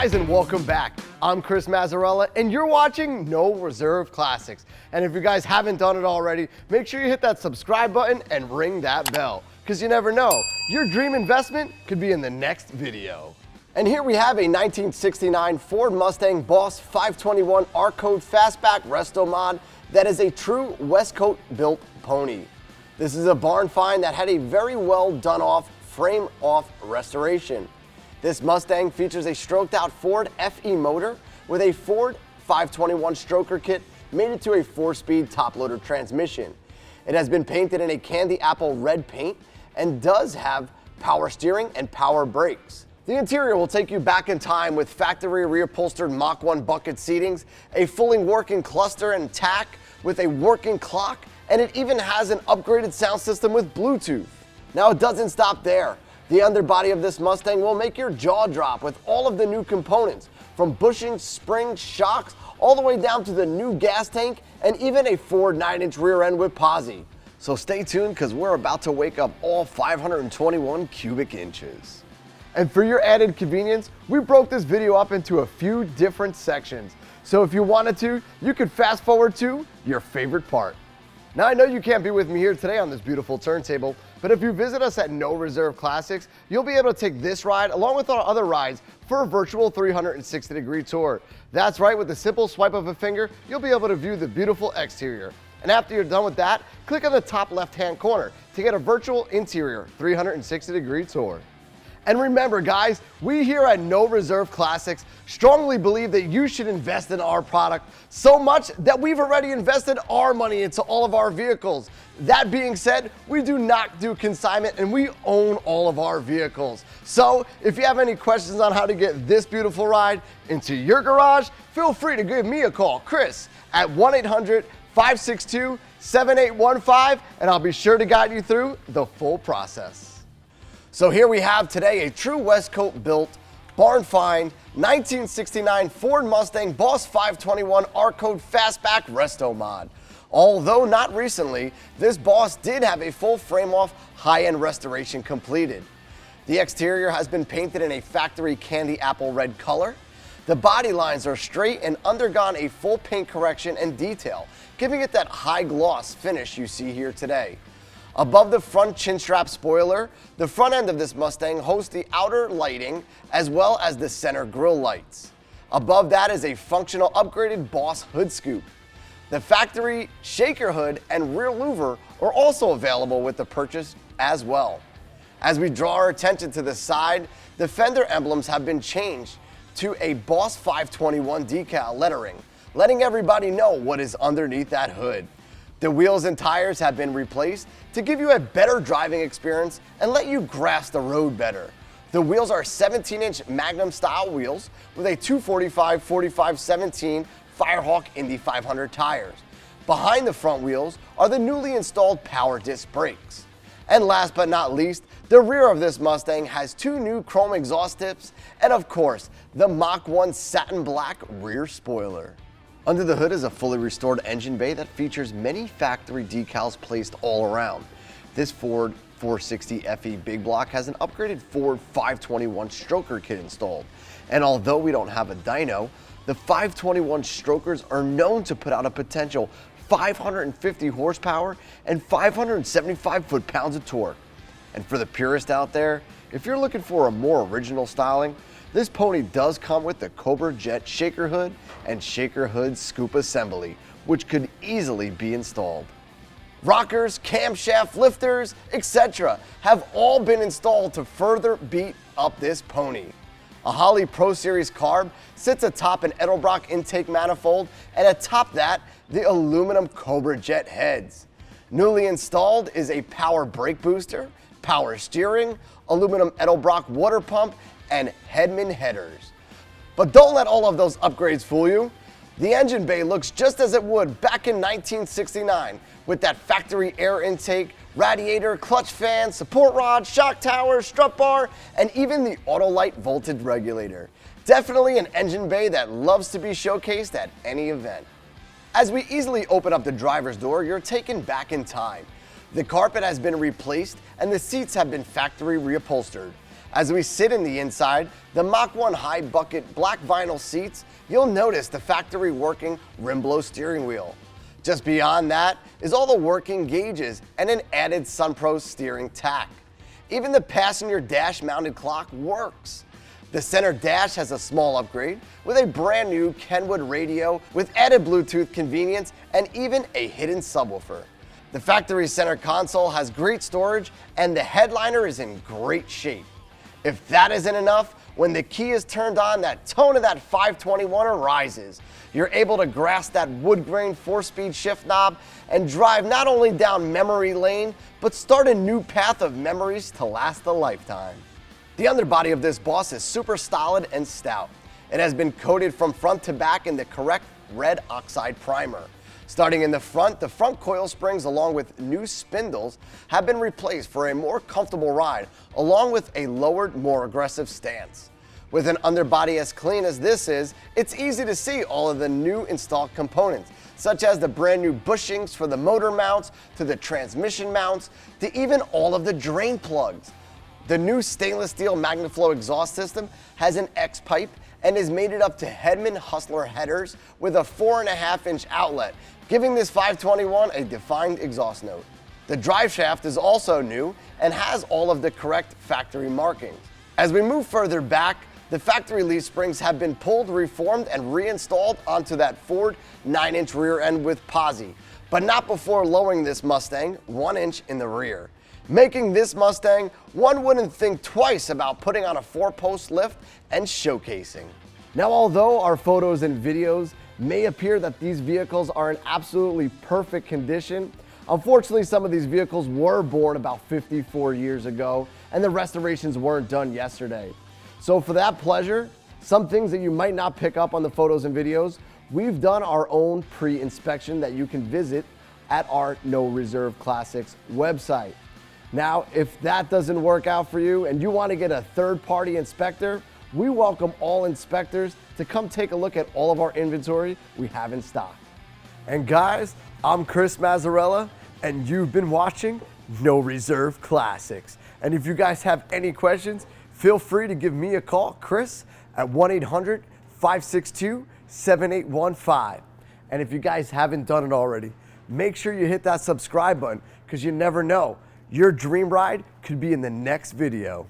guys, and welcome back. I'm Chris Mazzarella, and you're watching No Reserve Classics. And if you guys haven't done it already, make sure you hit that subscribe button and ring that bell, because you never know, your dream investment could be in the next video. And here we have a 1969 Ford Mustang Boss 521 R-Code Fastback Restomod that is a true West Coast built pony. This is a barn find that had a very well done off, frame off restoration. This Mustang features a stroked out Ford FE motor with a Ford 521 stroker kit mated to a 4-speed top-loader transmission. It has been painted in a candy apple red paint and does have power steering and power brakes. The interior will take you back in time with factory reupholstered Mach 1 bucket seatings, a fully working cluster and tack with a working clock, and it even has an upgraded sound system with Bluetooth. Now it doesn't stop there. The underbody of this Mustang will make your jaw drop with all of the new components, from bushings, springs, shocks, all the way down to the new gas tank and even a Ford 9-inch rear end with Posi. So stay tuned, because we're about to wake up all 521 cubic inches. And for your added convenience, we broke this video up into a few different sections. So if you wanted to, you could fast forward to your favorite part. Now, I know you can't be with me here today on this beautiful turntable, but if you visit us at No Reserve Classics, you'll be able to take this ride along with our other rides for a virtual 360-degree tour. That's right, with the simple swipe of a finger, you'll be able to view the beautiful exterior. And after you're done with that, click on the top left-hand corner to get a virtual interior 360-degree tour. And remember, guys, we here at No Reserve Classics strongly believe that you should invest in our product so much that we've already invested our money into all of our vehicles. That being said, we do not do consignment and we own all of our vehicles. So if you have any questions on how to get this beautiful ride into your garage, feel free to give me a call, Chris, at 1-800-562-7815, and I'll be sure to guide you through the full process. So here we have today a true West Coast built, barn find, 1969 Ford Mustang Boss 521 R-Code Fastback Restomod. Although not recently, this Boss did have a full frame-off, high-end restoration completed. The exterior has been painted in a factory candy apple red color. The body lines are straight and undergone a full paint correction and detail, giving it that high gloss finish you see here today. Above the front chin strap spoiler, the front end of this Mustang hosts the outer lighting as well as the center grille lights. Above that is a functional upgraded Boss hood scoop. The factory shaker hood and rear louver are also available with the purchase as well. As we draw our attention to the side, the fender emblems have been changed to a Boss 521 decal lettering, letting everybody know what is underneath that hood. The wheels and tires have been replaced to give you a better driving experience and let you grasp the road better. The wheels are 17-inch Magnum style wheels with a 245/45/17 Firehawk Indy 500 tires. Behind the front wheels are the newly installed power disc brakes. And last but not least, the rear of this Mustang has two new chrome exhaust tips and, of course, the Mach 1 satin black rear spoiler. Under the hood is a fully restored engine bay that features many factory decals placed all around. This Ford 460 FE big block has an upgraded Ford 521 stroker kit installed. And although we don't have a dyno, the 521 strokers are known to put out a potential 550 horsepower and 575 foot-pounds of torque. And for the purist out there, if you're looking for a more original styling, this pony does come with the Cobra Jet shaker hood and shaker hood scoop assembly, which could easily be installed. Rockers, camshaft lifters, etc. have all been installed to further beat up this pony. A Holley Pro Series carb sits atop an Edelbrock intake manifold, and atop that, the aluminum Cobra Jet heads. Newly installed is a power brake booster, power steering, aluminum Edelbrock water pump, and Hedman headers. But don't let all of those upgrades fool you. The engine bay looks just as it would back in 1969 with that factory air intake, radiator, clutch fan, support rod, shock tower, strut bar, and even the Autolite voltage regulator. Definitely an engine bay that loves to be showcased at any event. As we easily open up the driver's door, you're taken back in time. The carpet has been replaced and the seats have been factory reupholstered. As we sit in the inside, the Mach 1 high bucket black vinyl seats, you'll notice the factory working rim blow steering wheel. Just beyond that is all the working gauges and an added SunPro steering tack. Even the passenger dash mounted clock works. The center dash has a small upgrade with a brand new Kenwood radio with added Bluetooth convenience and even a hidden subwoofer. The factory center console has great storage and the headliner is in great shape. If that isn't enough, when the key is turned on, that tone of that 521 arises. You're able to grasp that wood grain 4-speed shift knob and drive not only down memory lane, but start a new path of memories to last a lifetime. The underbody of this Boss is super solid and stout. It has been coated from front to back in the correct red oxide primer. Starting in the front coil springs along with new spindles have been replaced for a more comfortable ride, along with a lowered, more aggressive stance. With an underbody as clean as this is, it's easy to see all of the new installed components, such as the brand new bushings for the motor mounts, to the transmission mounts, to even all of the drain plugs. The new stainless steel MagnaFlow exhaust system has an X pipe and is mated up to Hedman Hustler headers with a 4.5-inch outlet, giving this 521 a defined exhaust note. The drive shaft is also new and has all of the correct factory markings. As we move further back, the factory leaf springs have been pulled, reformed, and reinstalled onto that Ford 9-inch rear end with Posi, but not before lowering this Mustang 1 inch in the rear. Making this Mustang, one wouldn't think twice about putting on a 4-post lift and showcasing. Now, although our photos and videos may appear that these vehicles are in absolutely perfect condition, unfortunately some of these vehicles were born about 54 years ago and the restorations weren't done yesterday. So for that pleasure, some things that you might not pick up on the photos and videos, we've done our own pre-inspection that you can visit at our No Reserve Classics website. Now, if that doesn't work out for you and you want to get a third-party inspector, we welcome all inspectors to come take a look at all of our inventory we have in stock. And guys, I'm Chris Mazzarella, and you've been watching No Reserve Classics. And if you guys have any questions, feel free to give me a call, Chris, at 1-800-562-7815. And if you guys haven't done it already, make sure you hit that subscribe button, because you never know, your dream ride could be in the next video.